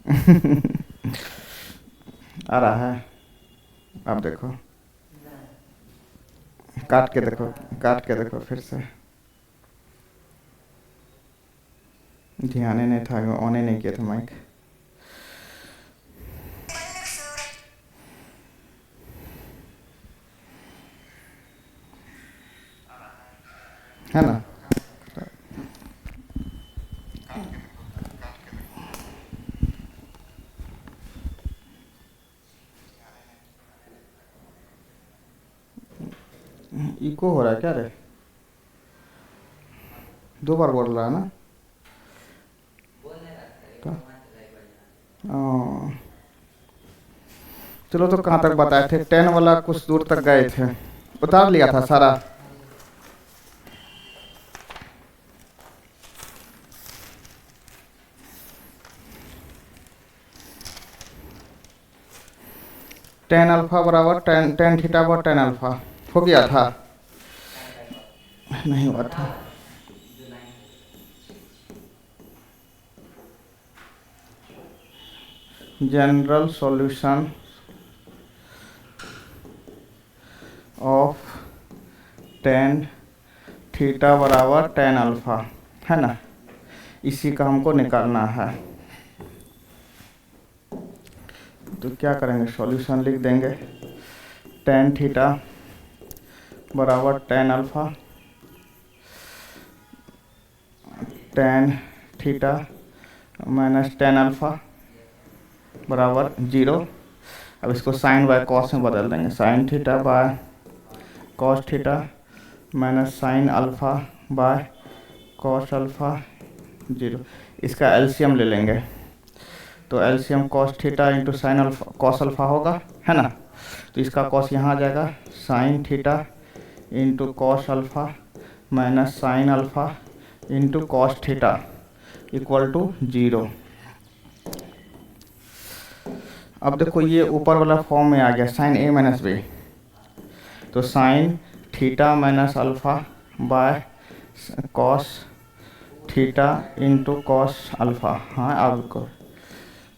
आ रहा है, अब देखो, काट के देखो, काट के देखो फिर से। ध्यान ही नहीं था, ऑन ही नहीं किया था माइक। है ना? इको हो रहा है क्या रे? 2 बार बोल रहा है ना? तो चलो, तो कहाँ तक बताए थे? 10 वाला कुछ दूर तक गए थे, उतार लिया था सारा। टेन अल्फा बराबर टेन थीटा बराबर टेन अल्फा हो गया था? नहीं हुआ था। General solution of ten theta बराबर टेन अल्फा, है ना? इसी का हमको निकालना है। तो क्या करेंगे, सॉल्यूशन लिख देंगे। टेन थीटा बराबर tan alpha, tan theta minus tan alpha बराबर 0। अब इसको साइन बाय कॉस में बदल देंगे। Sine theta by cos theta minus sine alpha by cos alpha 0। इसका एलसीएम ले लेंगे, तो LCM cos theta into sine alpha cos alpha होगा, है ना? तो इसका कॉस यहाँ आ जाएगा, sine theta into cos alpha minus sine alpha into cos theta equal to 0। अब देखो, ये ऊपर वाला फॉर्म में आ गया, साइन ए माइनस बी। तो sine theta minus alpha by cos theta into cos alpha. हाँ, अब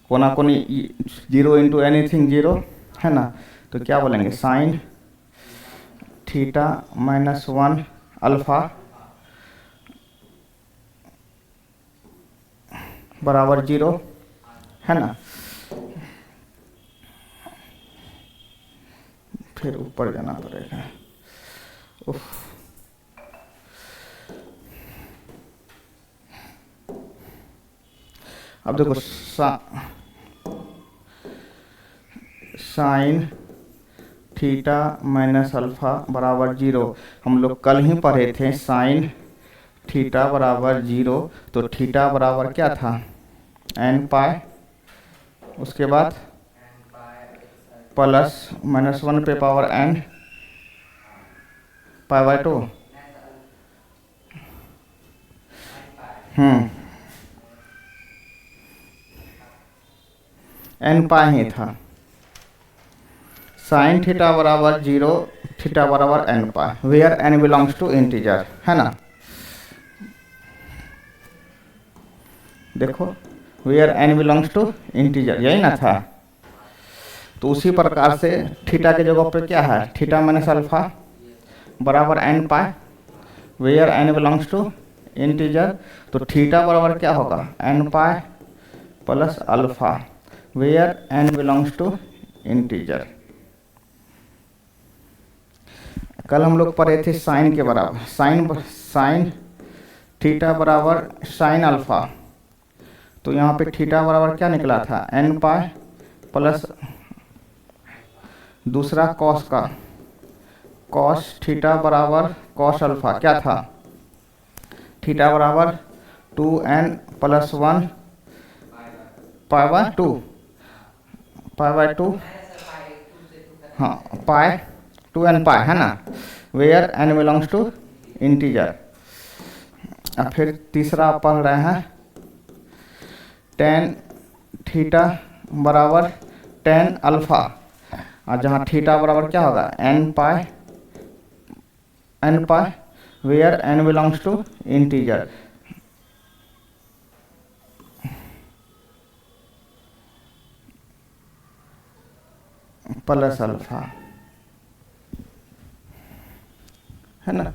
कोना कोनी 0 इंटू एनीथिंग 0, है ना? तो क्या बोलेंगे, साइन थीटा माइनस 1 अल्फा बराबर 0, है ना? फिर ऊपर जाना पड़ेगा। उफ, अब देखो, साइन थीटा माइनस अल्फा बराबर 0 हम लोग कल ही पढ़े थे। साइन थीटा बराबर 0, तो थीटा बराबर क्या था, एन पाई, उसके बाद प्लस माइनस 1 पे power N pi by 2। N pi ही था। साइन थीटा बराबर 0, थीटा बराबर N pi, where N belongs to integer, है ना? देखो, where N belongs to integer, यही ना था? तो उसी प्रकार से थीटा के जगह पे क्या है, थीटा माइनस अल्फा बराबर N pi, where N belongs to integer. तो थीटा बराबर क्या होगा, n pi plus alpha, where N belongs to integer. कल हम लोग पढ़े थे साइन के बराबर, साइन थीटा बराबर साइन अल्फा। तो यहाँ पे थीटा बराबर क्या निकला था, एन पाई प्लस दूसरा कॉस का, कॉस थीटा बराबर कॉस अल्फा क्या था, थीटा बराबर 2n plus 1 pi by 2, pi by 2, हाँ, पाई 2n पाई, है ना? Where n belongs to integer. अब फिर तीसरा पढ़ रहे हैं, टेन थीटा बराबर टेन अल्फा, और जहाँ थीटा बराबर क्या होगा, n pi where N belongs to integer. Plus alpha, है ना।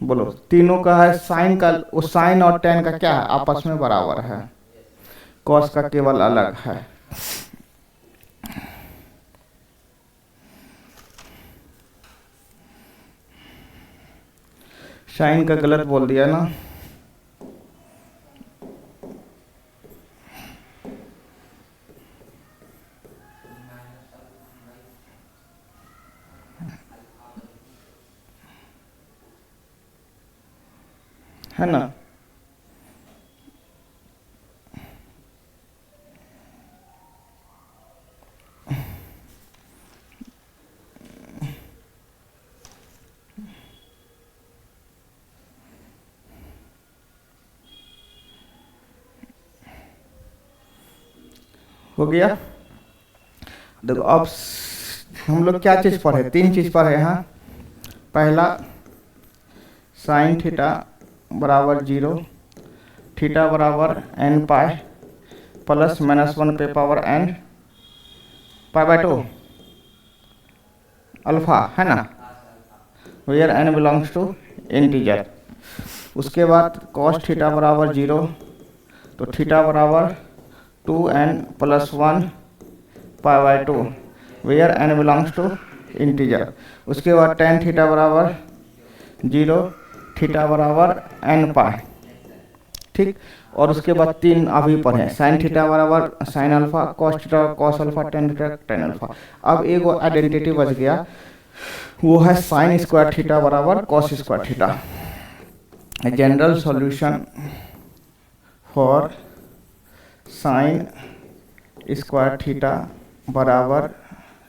बोलो तीनों का है साइन का, वो साइन और टेन का क्या है, आपस में बराबर है, कॉस का केवल अलग है। साइन का गलत बोल दिया ना, है ना। हो गया। देखो अब हम लोग क्या चीज़ पढ़े, तीन चीज़ पढ़े हैं। पहला साइन थीटा बराबर 0, थीटा बराबर n पाई प्लस -1 पे power n pi by 2 alpha, है ना, where n belongs to integer. उसके बाद cos थीटा बराबर 0, तो थीटा बराबर 2n + 1 pi by 2 where n belongs to integer. उसके बाद tan थीटा बराबर 0, थीटा बराबर n पाई, ठीक। और उसके बाद तीन अभी पढ़े, साइन थीटा बराबर sine alpha, cos theta cos alpha, tan theta tan alpha. अब एक आइडेंटिटी बच गया, वो है साइन स्क्वायर थीटा बराबर cos square theta. General solution for sign square theta बराबर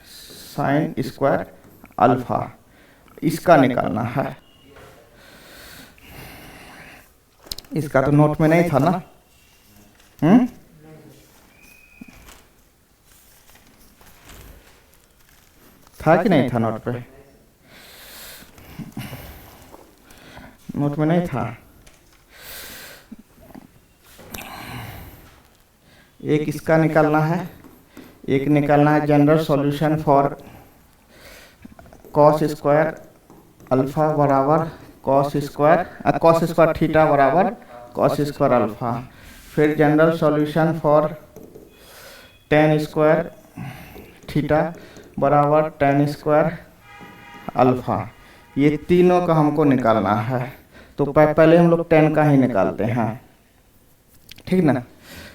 साइन स्क्वायर अल्फा, इसका निकालना है। इसका तो नोट में नहीं था ना, था कि नहीं था नोट पे, नोट में नहीं था। एक इसका निकालना है, एक निकालना है general solution for cos square alpha बराबर कॉस स्क्वायर थीटा बराबर कॉस स्क्वायर अल्फा। फिर general solution for ten square theta बराबर टेन स्क्वायर अल्फा। ये तीनों का हमको निकालना है, तो पहले हम लोग टेन का ही निकालते हैं, ठीक ना।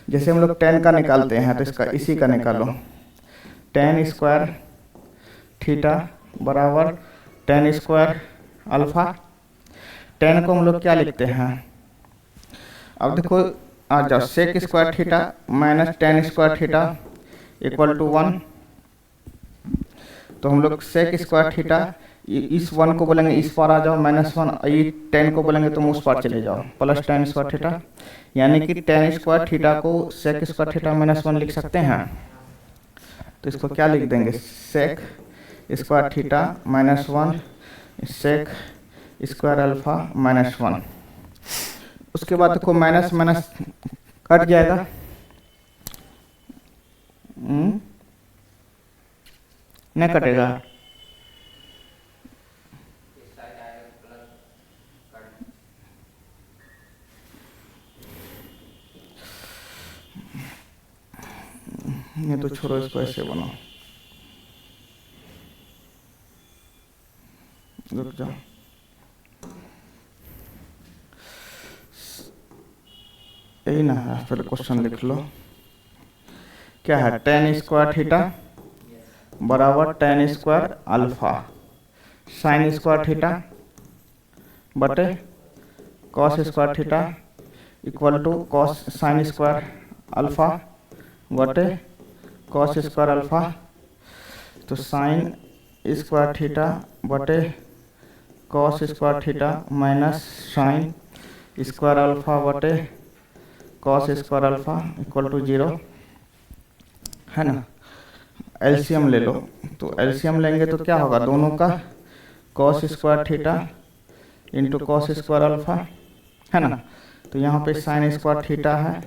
जैसे हम लोग टेन का निकालते हैं तो इसका इसी का निकालो, टेन स्क्वायर थीटा बराबर टेन स्क्वायर अल्फा। टेन को हम लोग क्या लिखते हैं, अब देखो आ जाओ, sec square theta minus tan square theta equal to 1। तो हम लोग सेक स्क्वायर थीटा, इस 1 को बोलेंगे इस पार आ जाओ -1, ये 10 को बोलेंगे तुम उस पार चले जाओ, प्लस टेन स्क्वायर थीटा, यानी कि टेन स्क्वायर थीटा को सेक स्क्वायर थीटा -1 लिख सकते हैं। तो इसको क्या लिख देंगे, sec square theta -1 sec square alpha -1। उसके बाद देखो माइनस माइनस कट जाएगा, नहीं कटेगा, ये तो छोड़ो, इसको ऐसे बनाओ, रुक जाओ। यही ना है, फिर क्वेश्चन लिख लो, क्या है, टेन स्क्वायर थीटा बराबर tan square alpha sine square theta बटे cos square theta equal to cos sine square alpha बटे कॉस स्क्वायर अल्फा। तो साइन स्क्वायर थीटा बटे cos square theta minus sine square alpha बटे cos square alpha equal to 0, है ना। LCM ले लो, तो LCM लेंगे तो क्या होगा, दोनों का cos square theta into cos square alpha, है ना। तो यहाँ पे साइन स्क्वायर थीटा है,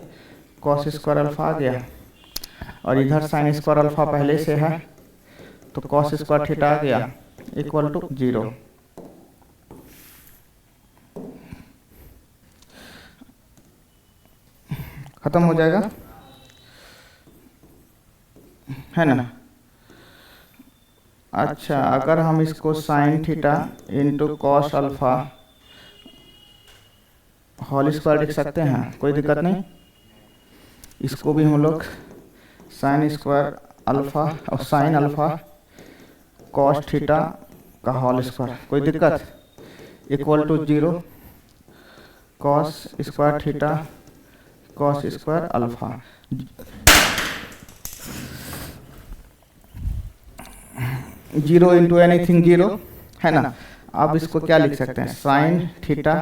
कॉस स्क्वायर अल्फा आ गया, और इधर साइन स्क्वायर अल्फा पहले से है, तो कॉस स्क्वायर थीटा आ गया इक्वल टू 0। खत्म हो जाएगा, है ना। अच्छा, अगर हम इसको sine theta into cos alpha whole square लिख सकते हैं, कोई दिक्कत नहीं। इसको भी हम लोग साइन स्क्वायर अल्फा और साइन अल्फा कॉस थीटा का होल स्क्वायर, कोई दिक्कत, equal to 0 cos square theta cos square alpha. 0 into anything 0, है ना। अब इसको क्या लिख सकते हैं, sine theta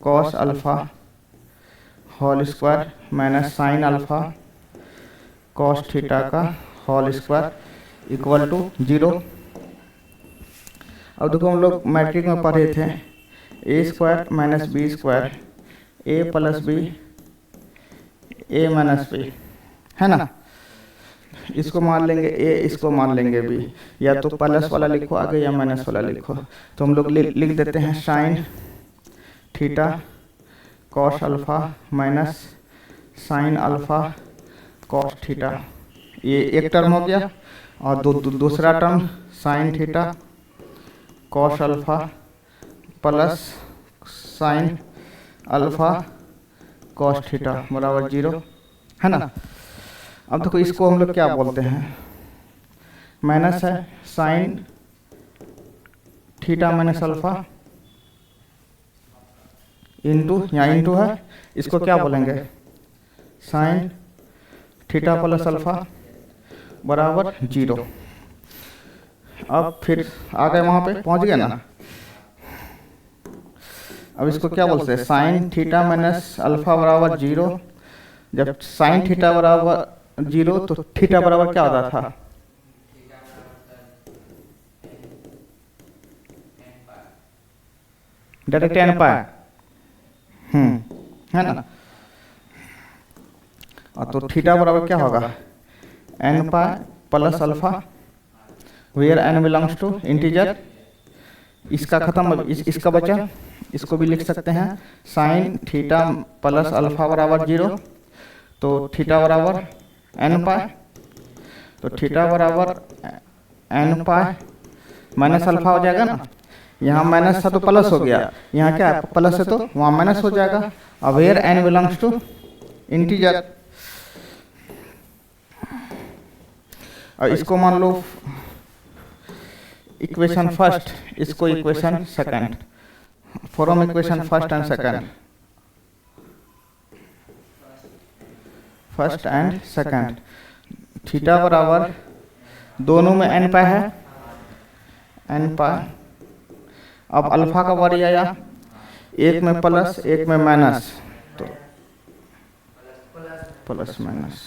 cos alpha whole square minus sine alpha cos theta का होल स्क्वायर इक्वल टू 0। अब देखो हम लोग मैट्रिक में पढ़े थे A square minus B square A plus B A minus B, है ना। इसको मान लेंगे ए, इसको मान लेंगे बी, या तो प्लस वाला लिखो आगे या माइनस वाला लिखो। तो हम लोग लिख देते हैं sine theta cos alpha minus sine alpha cos theta, ये एक टर्म हो गया। और दूसरा term sign theta cos alpha plus sign alpha cos theta बराबर 0, है ना। अब देखो इसको हम लोग क्या बोलते हैं, माइनस है sine theta minus alpha into, यहाँ इंटू है, इसको क्या बोलेंगे साइन थीटा प्लस अल्फा बराबर 0। अब फिर आ गए वहाँ पे, पहुँच गए ना। अब इसको क्या बोलते हैं, साइन थीटा माइनस अल्फा बराबर 0। जब साइन थीटा बराबर 0 तो थीटा बराबर क्या होता था, डायरेक्ट n पाई, है ना। और तो थीटा बराबर क्या होगा n pi plus alpha where n belongs to integer. इसका खत्म, इसका बचा, इसको भी लिख सकते हैं साइन थीटा प्लस अल्फा बराबर 0। तो थीटा बराबर n पाई, तो थीटा बराबर n पाई माइनस अल्फा हो जाएगा ना। यहाँ माइनस था तो प्लस हो गया, यहाँ क्या है प्लस है तो वहाँ माइनस हो जाएगा। अब where n belongs to integer, और इसको मान लो इक्वेशन फर्स्ट, इसको equation second, from equation first and second, first and second. Theta बराबर दोनों में n पाई है, n पाई। अब अल्फा का वैल्यू आया, एक में प्लस एक में माइनस, तो प्लस माइनस।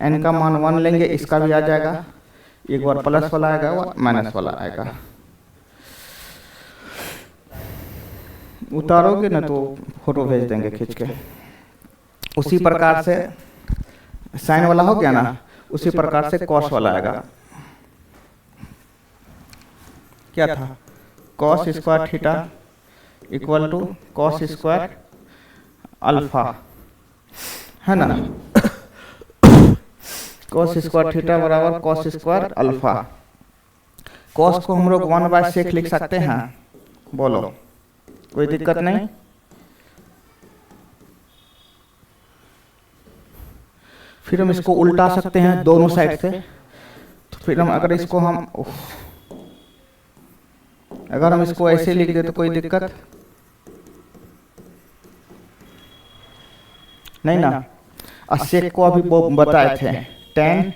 n का मान 1 लेंगे, इसका भी आ जाएगा, एक बार प्लस वाला आएगा और माइनस वाला आएगा। उतारोगे ना तो फोटो भेज देंगे खींच के। उसी प्रकार से साइन वाला हो गया ना, उसी प्रकार से कॉस वाला आएगा। क्या था, cos square theta equal to cos square alpha, है ना। कॉस स्क्वायर थीटा बराबर कॉस स्क्वायर अल्फा। कॉस को हम लोग 1/sec लिख सकते हैं, बोलो कोई दिक्कत नहीं। फिर हम इसको उल्टा सकते हैं दोनों साइड से। तो फिर हम अगर इसको ऐसे लिख दे तो कोई दिक्कत नहीं ना। sec को अभी वो बताए थे, tan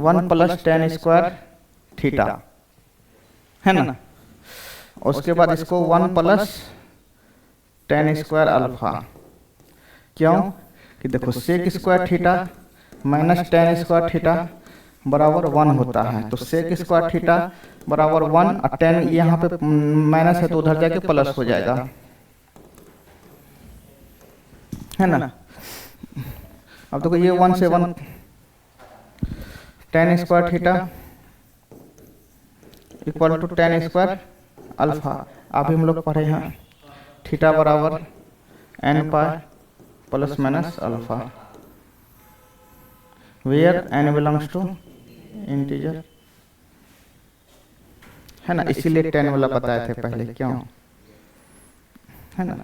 1 plus tan square theta, है ना। उसके बाद इसको 1 प्लस tan स्क्वायर अल्फा। क्यों कि देखो sec square theta minus tan square theta बराबर 1 होता है। तो sec स्क्वायर थीटा बराबर 1 और 10 यहाँ पे माइनस है तो उधर जाके प्लस हो जाएगा, है ना। अब देखो ये 1 से 1 tan square theta equal to tan square alpha. अभी हम लोग पढ़े हैं थीटा बराबर n pi plus minus alpha, where n belongs to integer, है ना। इसीलिए 10 वाला बताए थे पहले, क्यों, है ना।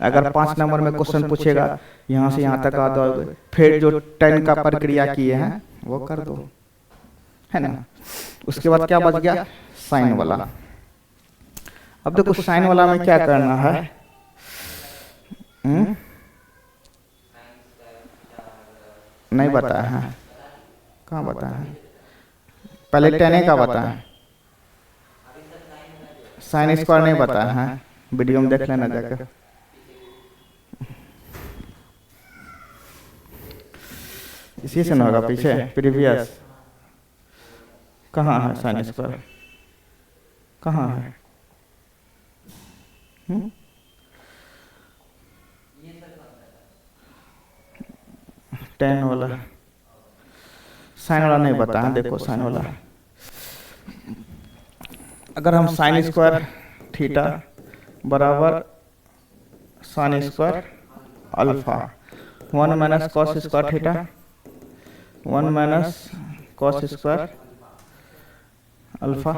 अगर 5 नंबर में क्वेश्चन पूछेगा यहाँ से यहाँ तक आ दो, फिर जो 10 का प्रक्रिया किए हैं वो कर दो, है ना। उसके बाद क्या बच गया, साइन वाला। अब देखो साइन वाला में क्या करना है, नहीं बताया है, कहाँ बताया है, पहले 10 का बताया, साइन स्क्वायर नहीं बताया है, वीडियो में देख लेना जाकर। इसी से ना होगा, पीछे प्रीवियस कहाँ है, साइन स्क्वायर कहाँ है, 10 वाला, साइन वाला नहीं बताया। देखो साइन वाला, अगर हम साइन स्क्वायर थीटा बराबर sign square alpha 1 minus cos square theta 1 minus cos square alpha,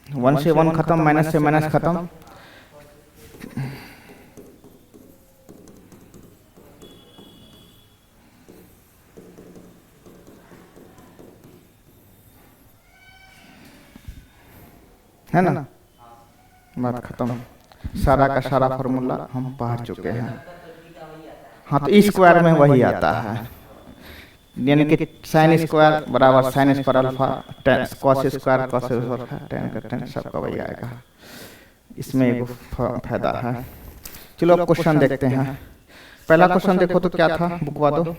1 से 1 खत्म, माइनस से माइनस खत्म, है ना, बात खत्म। सारा का सारा फार्मूला हम पढ़ चुके हैं। हाँ तो स्क्वायर में वही आता है, यानी कि साइन स्क्वायर बराबर sign square alpha, cos square cos alpha, tan का tan सबका वही आएगा। इसमें एक फायदा है। चलो अब क्वेश्चन देखते हैं। पहला क्वेश्चन देखो तो क्या था, बुकवा दो।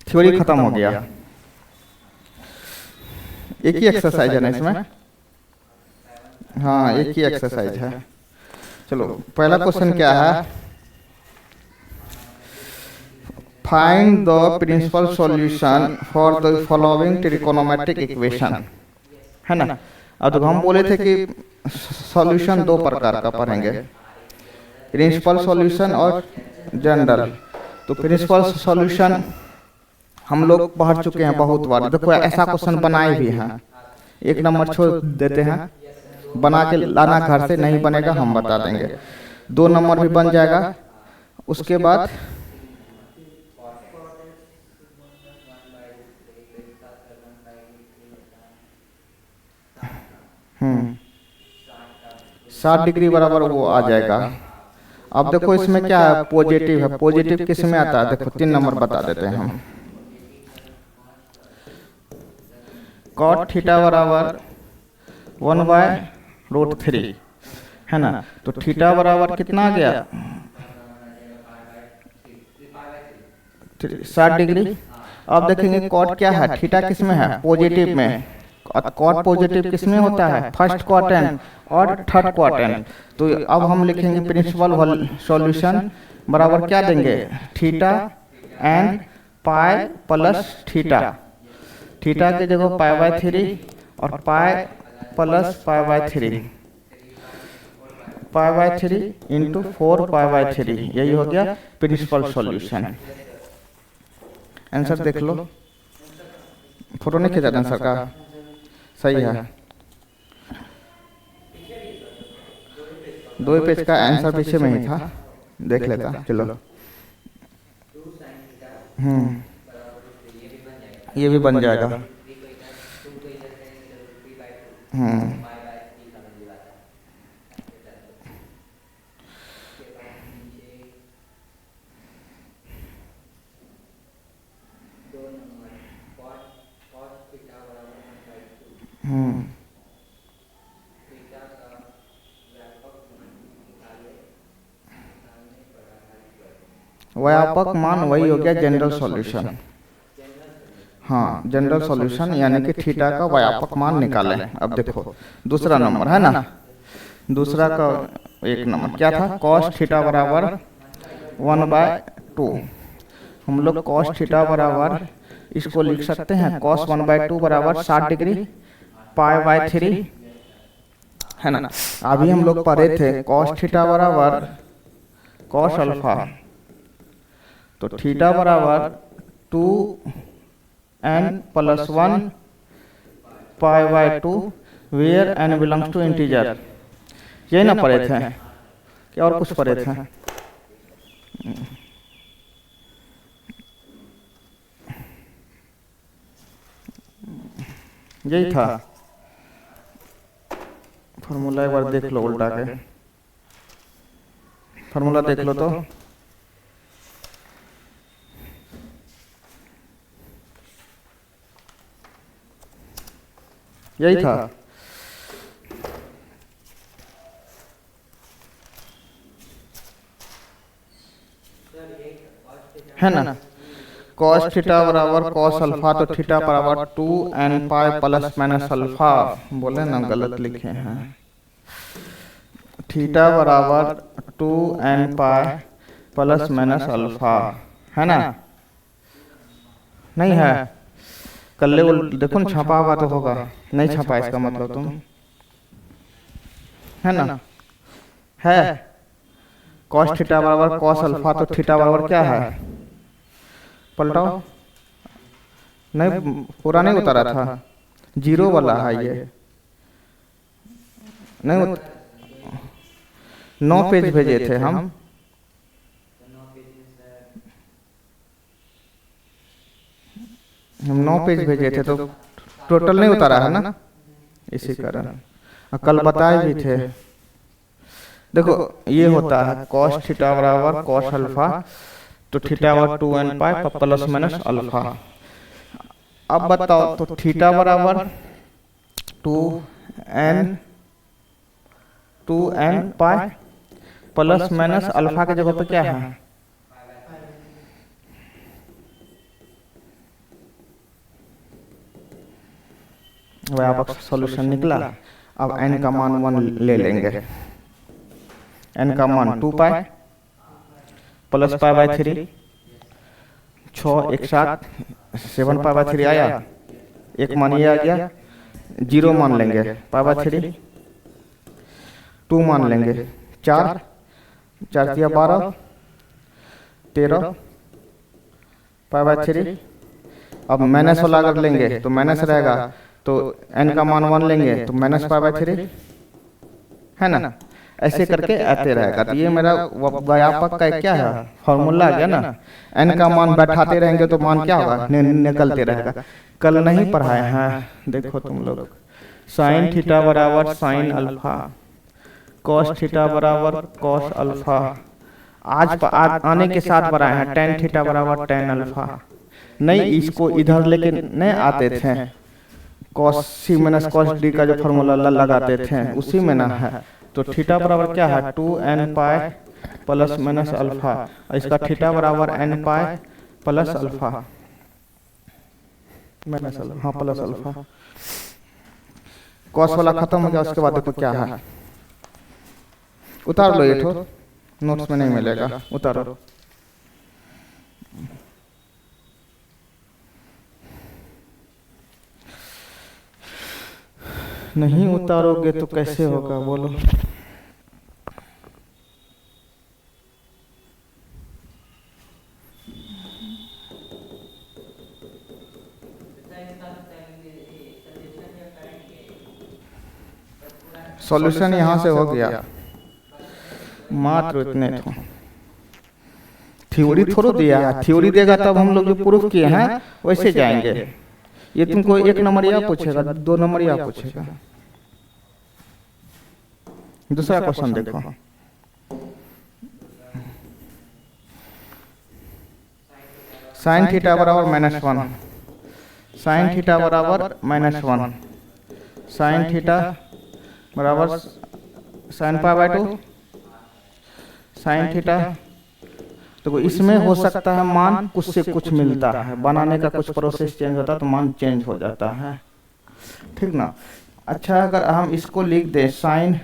थ्योरी खत्म हो गया, एक ही एक्सरसाइज है ना इसमें, हाँ एक ही एक्सरसाइज है। चलो पहला क्वेश्चन क्या है, find the principal solution for the following trigonometric equation, है ना। अब तो हम बोले थे कि सॉल्यूशन दो प्रकार का पढ़ेंगे, प्रिंसिपल सॉल्यूशन और जनरल। तो प्रिंसिपल सॉल्यूशन हम लोग पढ़ चुके हैं बहुत बार। देखो ऐसा क्वेश्चन बनाए भी हैं, एक नंबर छोड़ देते हैं, बना के लाना घर से, नहीं बनेगा हम बता देंगे, 2 नंबर भी बन जाएगा। उसके बाद हम्म 60 डिग्री बराबर वो आ जाएगा। अब देखो इसमें क्या है, पॉजिटिव है, पॉजिटिव किस में आता है, देखो 3 नंबर बता देते हैं हम। कॉट थीटा बराबर 1/√3, है ना। तो थीटा बराबर कितना आ गया, 60 डिग्री। अब देखेंगे कॉट क्या है, थीटा किस में है, पॉजिटिव में। कॉट पॉजिटिव किस में होता है, फर्स्ट क्वाड्रेंट और थर्ड क्वाड्रेंट। तो अब हम लिखेंगे प्रिंसिपल सॉल्यूशन बराबर क्या देंगे, theta and pi plus theta, theta की जगह π/3 और पाई प्लस π/3, π/3 इंटू 4π/3, यही हो गया प्रिंसिपल सॉल्यूशन। आंसर देख लो, फोटो नहीं खींचा आंसर का, सही है। 2 पेज का आंसर पीछे में ही था, देख लेता। चलो ये भी बन जाएगा। व्यापक मान वही हो गया जनरल सॉल्यूशन। हाँ, जनरल सॉल्यूशन यानी कि थीटा का व्यापक मान निकालें। अब देखो दूसरा नंबर है ना, दूसरा का एक नंबर क्या था, कॉस थीटा बराबर 1/2। हम लोग कॉस थीटा बराबर इसको लिख सकते हैं कॉस 1/2 बराबर 60 डिग्री π/3 है ना। अभी हम लोग पढ़े थे कॉस थीटा बराबर कॉस अल्फा, तो थीटा बराबर 2n+1 π/2 where n belongs to integer. यही ना पढ़े थे क्या और कुछ पढ़े थे? यही था फॉर्मूला, एक बार देख लो उल्टा के फॉर्मूला देख लो तो यही था। है ना, cos थीटा बराबर cos अल्फा, तो थीटा बराबर 2n पाई प्लस माइनस अल्फा, बोले ना गलत लिखे हैं। थीटा बराबर 2n पाई प्लस माइनस अल्फा, है ना, नहीं है कल देखो ना छपा हुआ तो होगा, नहीं छपा इसका मतलब तुम, है ना, है cos थीटा बराबर cos अल्फा, तो थीटा बराबर क्या है, पलटाओ, नहीं पूरा नहीं उतारा था, 0 वाला है ये, नहीं 9 पेज भेजे थे हम, हम 9 पेज भेजे थे तो टोटल नहीं उतारा है ना, इसी कारण कल बताए भी थे। देखो ये होता है cos थीटा बराबर cos अल्फा, तो थीटा बराबर 2n पाई प्लस माइनस अल्फा। अब बताओ तो थीटा बराबर 2n पाई प्लस माइनस अल्फा के जगह पे क्या है, व्यापक सॉल्यूशन निकला। अब n का मान 1 ले लेंगे, n का मान 2 पाई प्लस π/3, 6 एक साथ 7 π/3 आया, एक मान ये आ गया, 0 मान लेंगे π/3, 2 मान लेंगे 4 4 या 12 13 π/3। अब माइनस वाला अगर लेंगे तो माइनस रहेगा, तो n का मान 1 लेंगे तो माइनस π/3, है ना, ऐसे करके आते रहेगा। तो ये मेरा व्यापक का क्या है फॉर्मूला आ गया ना, n का मान बैठाते रहेंगे तो मान क्या होगा, निकलते रहेगा। कल नहीं पढ़ाए हैं, देखो तुम लोग साइन थीटा बराबर साइन अल्फा, कॉस थीटा बराबर कॉस अल्फा, आज आने के साथ पढ़ाए हैं टेन थीटा बराबर टेन अल्फा। नहीं इसको इधर लेके नहीं आते थे, cos C minus cos D का जो फॉर्मूला लगाते थे उसी में ना है। तो थीटा बराबर क्या है 2n पाई प्लस माइनस अल्फा, इसका थीटा बराबर n pi plus alpha minus alpha, हाँ प्लस अल्फा। कॉस वाला खत्म हो गया, उसके बाद देखो क्या है, उतार लो, ये तो नोट्स में नहीं मिलेगा, उतारो। नहीं उतारोगे तो कैसे होगा बोलो। सॉल्यूशन यहाँ से हो गया, मात्र इतने तो थ्योरी थोड़ा दिया है, थ्योरी देगा तब हम लोग जो प्रूफ किए हैं वैसे जाएंगे। ये तुमको 1 नंबर या पूछेगा, 2 नंबर या पूछेगा। दूसरा क्वेश्चन देखो, साइन थीटा बराबर -1, साइन थीटा बराबर -1, साइन थीटा बराबर साइन π/2, साइन थीटा तो इसमें हो सकता है मान कुछ से कुछ मिलता है, बनाने का कुछ प्रोसेस चेंज होता है तो मान चेंज हो जाता है, ठीक ना। अच्छा, अगर हम इसको लिख दें sine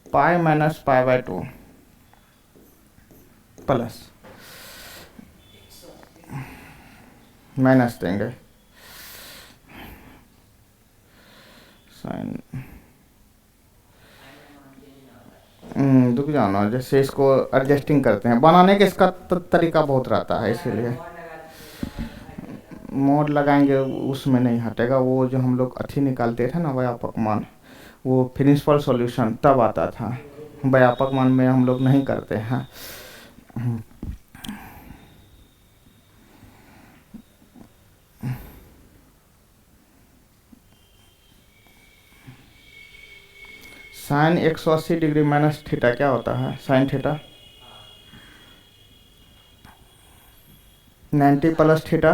pi minus pi by 2 plus minus देंगे साइन दुख जाना, जैसे इसको एडजस्टिंग करते हैं, बनाने के इसका तरीका बहुत रहता है, इसीलिए मोड लगाएंगे उसमें नहीं हटेगा। वो जो हम लोग अच्छी निकालते थे ना व्यापक मान, वो प्रिंसिपल सॉल्यूशन तब आता था, व्यापक मान में हम लोग नहीं करते हैं। साइन 180 डिग्री माइनस थीटा क्या होता है, साइन थीटा 90 प्लस थीटा,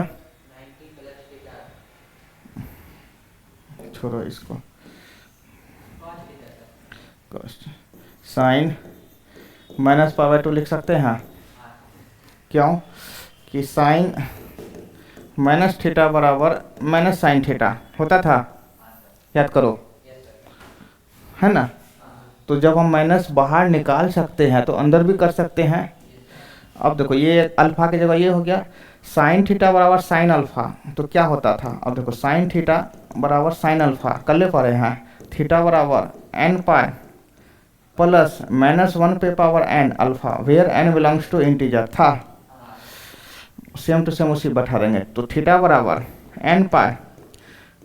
छोड़ो इसको, साइन माइनस पाई बाय 2 लिख सकते हैं। क्यों कि साइन माइनस थीटा बराबर माइनस साइन थीटा होता था, याद करो, है ना। तो जब हम माइनस बाहर निकाल सकते हैं तो अंदर भी कर सकते हैं। अब देखो ये अल्फा की जगह ये हो गया साइन थीटा बराबर साइन अल्फा, तो क्या होता था, अब देखो साइन थीटा बराबर साइन अल्फा कर ले पा रहे हैं, थीटा बराबर एन पाई प्लस -1 पे power n alpha where N belongs to integer था, सेम टू सेम उसी बैठा देंगे। तो थीटा बराबर एन पाई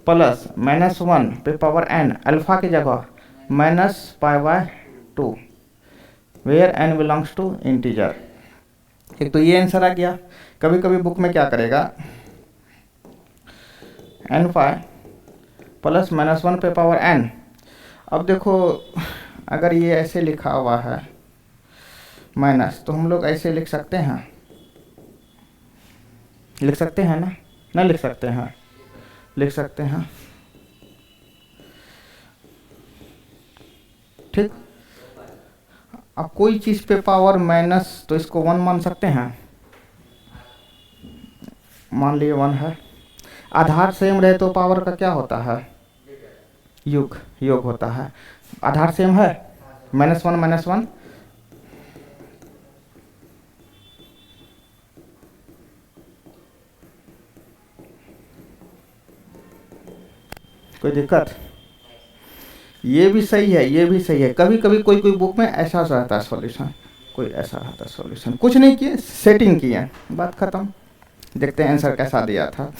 प्लस -1 पे पावर एन अल्फा की जगह -पाई/2 where N belongs to integer. एक तो ये आंसर आ गया। कभी कभी बुक में क्या करेगा, एन पाई प्लस -1 पे पावर एन। अब देखो अगर ये ऐसे लिखा हुआ है माइनस, तो हम लोग ऐसे लिख सकते हैं, लिख सकते हैं ना, नहीं लिख सकते हैं, लिख सकते हैं, ठीक। अब कोई चीज़ पे पावर माइनस तो इसको 1 मान सकते हैं, मान लिए 1 है। आधार सेम रहे तो पावर का क्या होता है, योग, योग होता है। आधार सेम है, -1 कोई दिक्कत, ये भी सही है, ये भी सही है। कभी कभी कोई कोई बुक में ऐसा रहता है सॉल्यूशन, कोई ऐसा रहता है सॉल्यूशन, कुछ नहीं किए सेटिंग किए, बात खत्म। देखते हैं आंसर कैसा दिया था।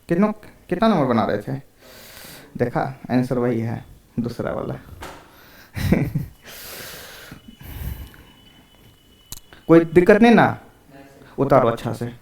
कितना नंबर बना रहे थे, देखा आंसर वही है, दूसरा वाला। कोई दिक्कत नहीं ना, उतारो अच्छा से।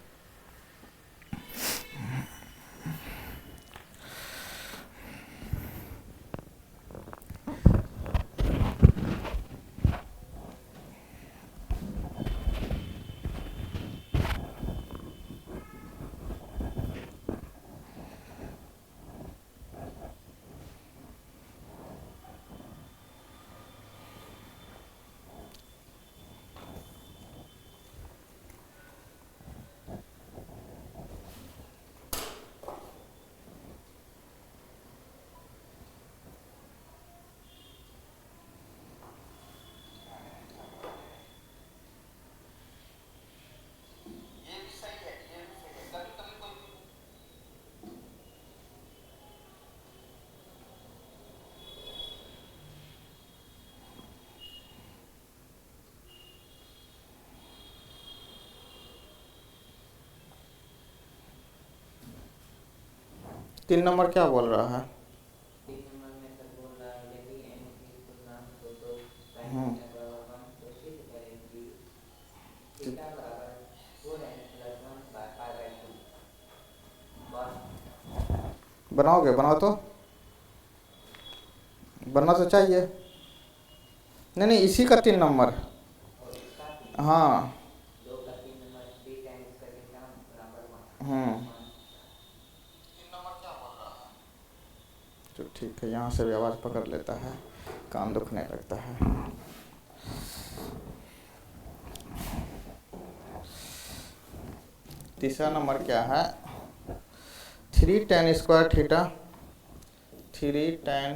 तीन नंबर क्या बोल रहा है, बनाओगे, बनाओ तो, बनना तो चाहिए। नहीं नहीं, इसी का 3 नंबर, हाँ, तो ठीक है, यहाँ से भी आवाज़ पकड़ लेता है, कान दुखने लगता है। तीसरा नंबर क्या है, 3 tan square theta, 3 tan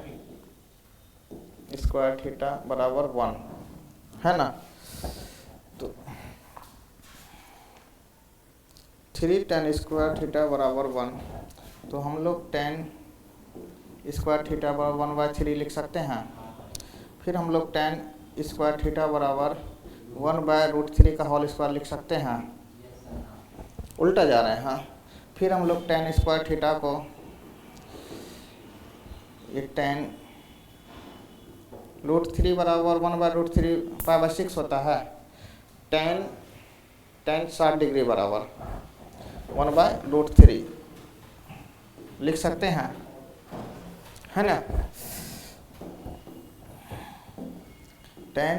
square theta बराबर 1 है ना। तो 3 tan स्क्वायर थीटा बराबर 1, तो हम लोग tan स्क्वायर थीटा बराबर 1/3 लिख सकते हैं। फिर हम लोग tan स्क्वायर थीटा बराबर 1/√3 का होल स्क्वायर लिख सकते हैं। उल्टा जा रहे हैं। फिर हम लोग tan स्क्वायर थीटा को, ये tan √3 बराबर 1/√3 π/6 होता है। tan 60 डिग्री बराबर 1/√3 लिख सकते हैं, है ना। tan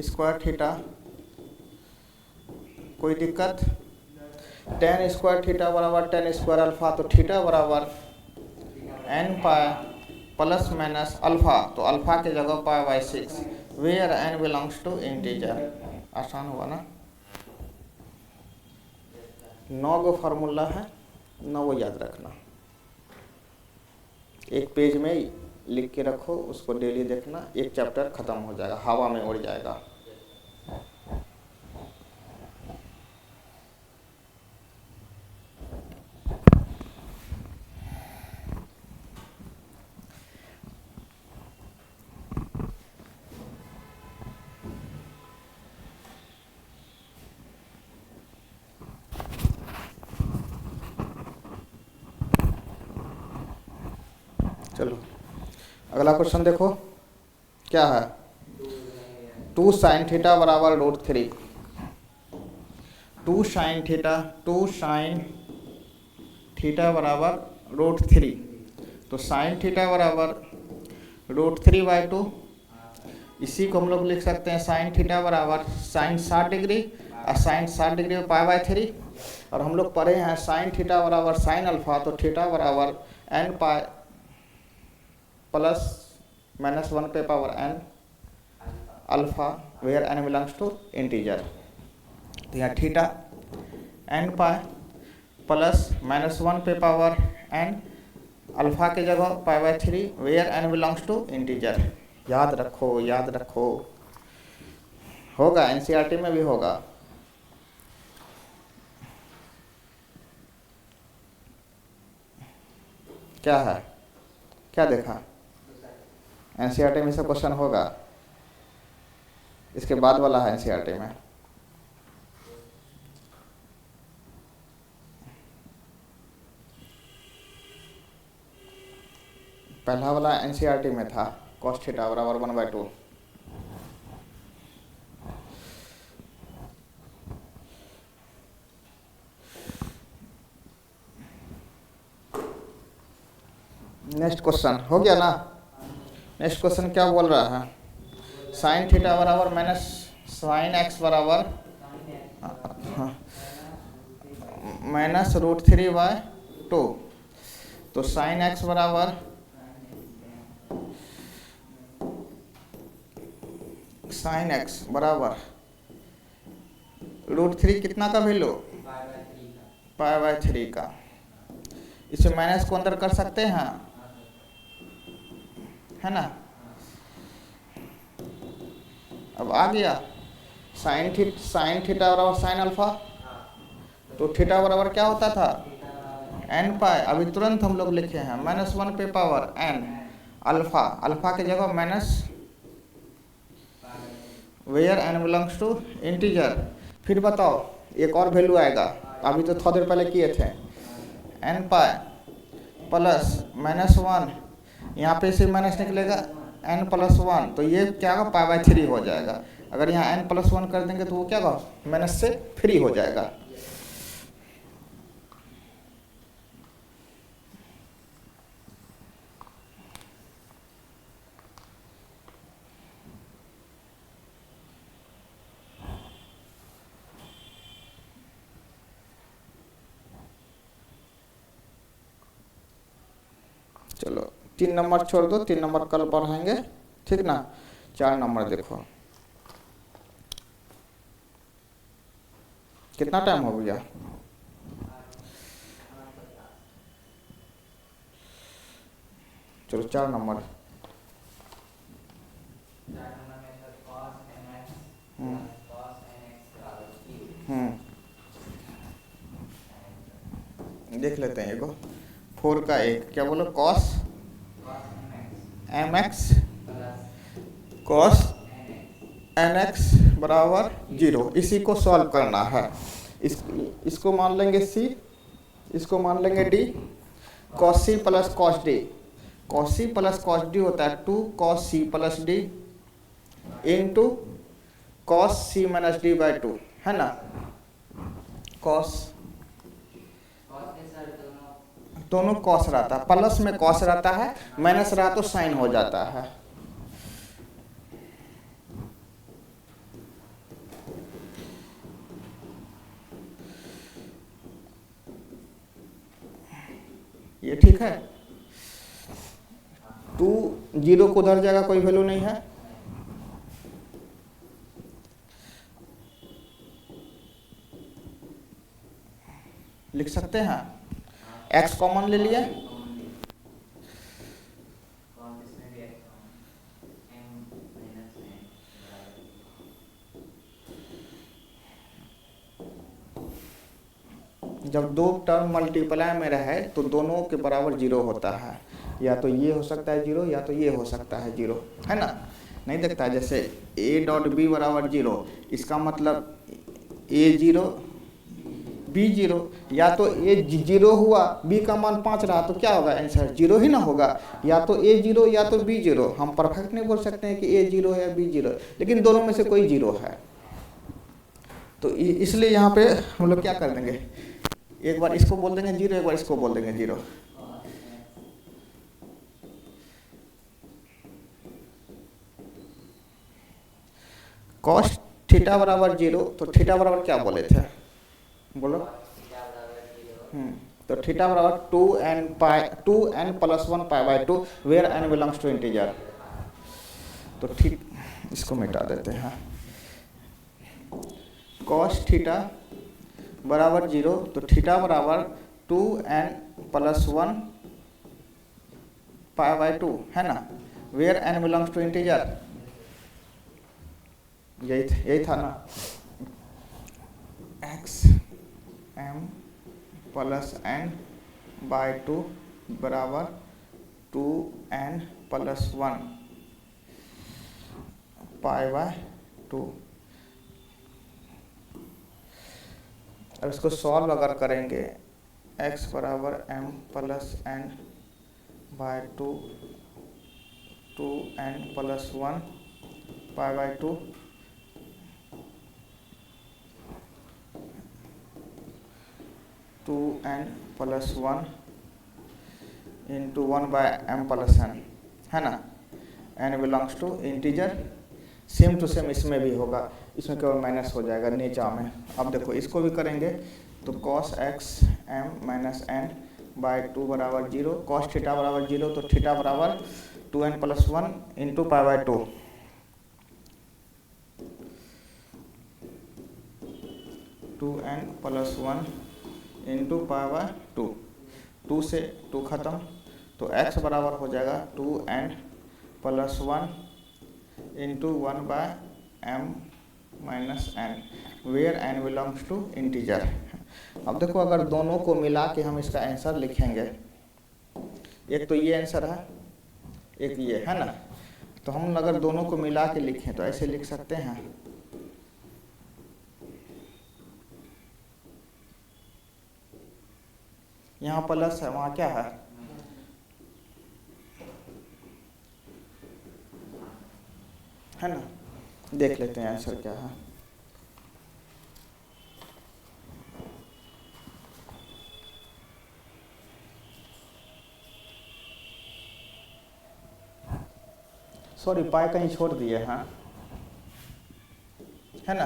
स्क्वायर थीटा, कोई दिक्कत, tan स्क्वायर थीटा बराबर tan स्क्वायर अल्फा, तो थीटा बराबर n pi plus minus alpha, तो अल्फा के जगह π/6, where n belongs to integer. आसान हुआ ना। 9 गो फार्मूला है, 9 वो याद रखना। एक पेज में लिख के रखो, उसको डेली देखना, एक चैप्टर खत्म हो जाएगा, हवा में उड़ जाएगा। चलो अगला क्वेश्चन देखो क्या है। 2 sin थीटा बराबर √3, 2 sin थीटा बराबर √3, तो sin थीटा बराबर √3/2, इसी को हम लोग लिख सकते हैं sin थीटा बराबर sin 60 डिग्री, और sin 60 डिग्री में π/3, और हम लोग पढ़े हैं sin थीटा बराबर sin अल्फा, तो थीटा बराबर n पाई प्लस माइनस 1 पे power n alpha, where n belongs to integer. तो यहाँ theta n pi plus minus 1 पे पावर n अल्फा के जगह π/3, where n belongs to integer. याद रखो, याद रखो, होगा एनसीईआरटी में भी होगा। क्या है, क्या देखा, एनसीईआरटी में से क्वेश्चन होगा, इसके बाद वाला है एनसीईआरटी में। पहला वाला एनसीईआरटी में था, cos थीटा बराबर 1/2। नेक्स्ट क्वेश्चन हो गया ना। नेक्स्ट क्वेश्चन क्या बोल रहा है, साइन थीटा बराबर माइनस साइन एक्स बराबर माइनस √3/2, तो साइन एक्स बराबर साइन एक्स बराबर √3 कितना का वैल्यू, π/3 का। इसे माइनस को अंदर कर सकते हैं, है ना। अब आ गया साइन थीटा बराबर साइन अल्फा, तो थीटा बराबर क्या होता था n पाई, अभी तुरंत हम लोग लिखे हैं -1 पे पावर n अल्फा, अल्फा की जगह minus where n belongs to integer. फिर बताओ एक और वैल्यू आएगा, अभी तो थोड़ी देर पहले किए थे, n पाई प्लस -1, यहाँ पे से माइनस निकलेगा n + 1, तो ये क्या होगा π/3 हो जाएगा। अगर यहाँ n + 1 कर देंगे तो वो क्या होगा माइनस से फ्री हो जाएगा। चलो 3 नंबर छोड़ दो, 3 नंबर कल पढ़ाएंगे, ठीक ना। 4 नंबर देखो, कितना टाइम हो गया? चलो 4 नंबर। देख लेते हैं एगो 4 का 1 क्या बोलो, cos m x cos n x बराबर 0। इसी को सॉल्व करना है। इसको मान लेंगे सी, इसको मान लेंगे D. Cos C plus cos D, cos C plus cos D होता है 2 cos C plus D into cos C minus D by 2, है ना। कॉस दोनों कॉस रहता है, प्लस में कॉस रहता है, माइनस रहा तो साइन हो जाता है। ये ठीक है। 2 0 को उधर जाएगा, कोई वैल्यू नहीं है। लिख सकते हैं x कॉमन ले लिए, जब दो टर्म मल्टीप्लाई में रहे तो दोनों के बराबर 0 होता है। या तो ये हो सकता है 0 या तो ये हो सकता है 0, है ना। नहीं देखता है जैसे a डॉट बी बराबर 0, इसका मतलब a 0 b 0। या तो a 0 हुआ, b का मान 5 रहा तो क्या होगा, आंसर 0 ही ना होगा। या तो a 0 या तो b 0। हम परफेक्ट नहीं बोल सकते हैं कि a 0 है या b 0, लेकिन दोनों में से कोई 0 है। तो इसलिए यहाँ पे हम लोग क्या कर देंगे, एक बार इसको बोल देंगे 0, एक बार इसको बोल देंगे 0। कॉस थीटा बराबर 0, तो थीटा बराबर क्या बोले थे, बोलो। तो थीटा बराबर 2n plus 1 pi by 2 where n belongs to integer. तो ठीक, इसको मिटा देते हैं। कॉस थीटा बराबर 0, तो थीटा बराबर 2n प्लस 1 पाई बाई 2, है ना, where n belongs to integer. यही था ना। x m plus n by 2 बराबर 2n प्लस 1 पाई बाई 2। अब इसको सॉल्व अगर करेंगे, x बराबर m plus n by 2 2n plus 1 pi by 2 2n plus 1 into 1 by m plus n, है ना। n belongs to integer. Same to same इसमें भी होगा, इसमें केवल माइनस हो जाएगा नीचा में। अब देखो इसको भी करेंगे तो cos x m minus n by 2 बराबर 0। cos थीटा बराबर 0, तो थीटा बराबर 2n plus 1 into pi by 2 2n plus 1 into pi by 2। 2 से 2 खत्म, तो x बराबर हो जाएगा 2n plus 1 into 1 by m minus n where n belongs to integer. अब देखो अगर दोनों को मिला के हम इसका आंसर लिखेंगे, एक तो ये आंसर है, एक ये, है ना। तो हम अगर दोनों को मिला के लिखें तो ऐसे लिख सकते हैं, यहाँ प्लस है, वहाँ क्या है, है ना। देख लेते हैं आंसर क्या है। सॉरी, पाई कहीं छोड़ दिए हैं, है ना।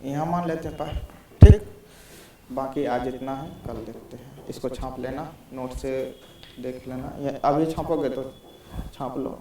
यहाँ मान लेते हैं पाई, ठीक। बाकी आज इतना है, कल देखते हैं। इसको छाप लेना, नोट से देख लेना, या अभी छापोगे तो छाप लो।